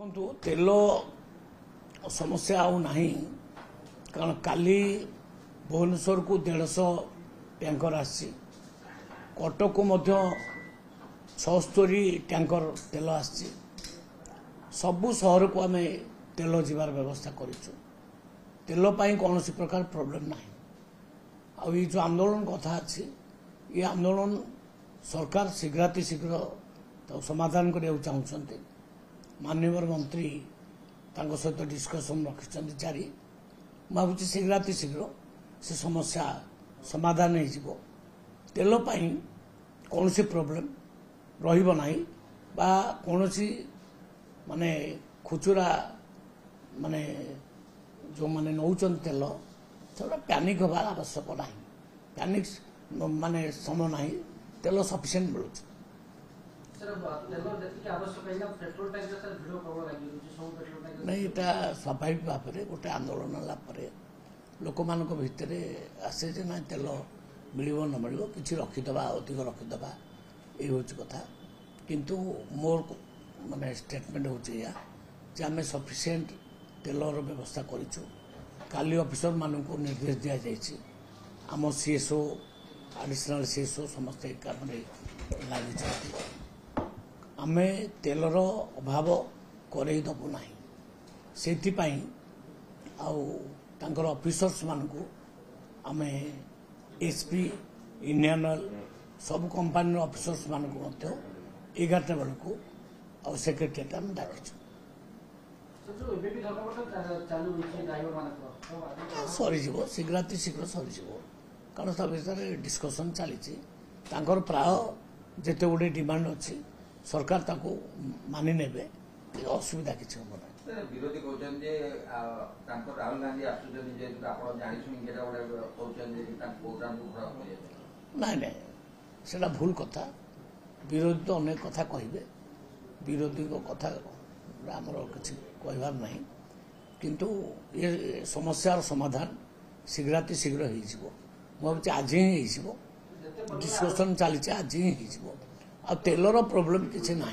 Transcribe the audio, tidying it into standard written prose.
ଦେଖନ୍ତୁ ତେଲ ସମସ୍ୟା ଆଉ ନାହିଁ କାରଣ କାଲି ଭୁବନେଶ୍ୱରକୁ 150 ଟ୍ୟାଙ୍କର ଆସିଛି କଟକକୁ ମଧ୍ୟ 76 ଟ୍ୟାଙ୍କର ତେଲ ଆସିଛି ସବୁ ସହରକୁ ଆମେ ତେଲ ଯିବାର ବ୍ୟବସ୍ଥା କରିଛୁ ତେଲ ପାଇଁ କୌଣସି ପ୍ରକାର ପ୍ରୋବ୍ଲେମ୍ ନାହିଁ ଆଉ ये जो आंदोलन कथा अच्छी ये आंदोलन सरकार शीघ्राति शीघ्र तो समाधान करने चाहते माननीय मंत्री सहित डिस्कसन रखिंट जारी भावुँ शीघ्राति शीघ्र से समस्या समाधान हो तेल कौन सी प्रोब्लेम रही कौन सी माने खुचुरा माने जो माने नौचन तेल से पैनिक हबार आवश्यक ना पैनिक माने समय ना तेल सफिशिएंट मिलूँ नहीं इटा स्वाभाविक भाव में गोटे आंदोलन लोक मान भितर आसे जे ना तेल मिल न मिल कि रखीदे अधिक रखीदे ये हूँ कथा किंतु मोर माने स्टेटमेंट हूँ या आम सफिशिएंट तेलर व्यवस्था करूँ काली ऑफिसर मानू निर्देश दि जाइए आम सीएसओ एडिशनल सीएसओ समस्ते लगी आम तेलर अभाव करईदबू ना से ऑफिसर्स मानू आम एसपी इंडियन ऑयल सब कंपानी ऑफिसर्स मानू 11टा बेलू आ सेक्रेटेरिएट आम डाकिଛୁ सरीज शीघ्राति शीघ्र सरीज कारण ता विषय डिस्कसन चली प्राय जिते गोटे डिमांड अच्छी सरकार ताको मानि नेबे असुविधा किसी हम विरोधी कहते राहुल गांधी ना ना से भूल कथा विरोधी तो अनेक कथा कहे विरोधी कथा आमर किसी कहबार ना किंतु ये समस्यार समाधान शीघ्राति शीघ्र हो भावी आज ही डिस्कसन चली आज ही हो तेलर प्रोब्लेम किसी ना।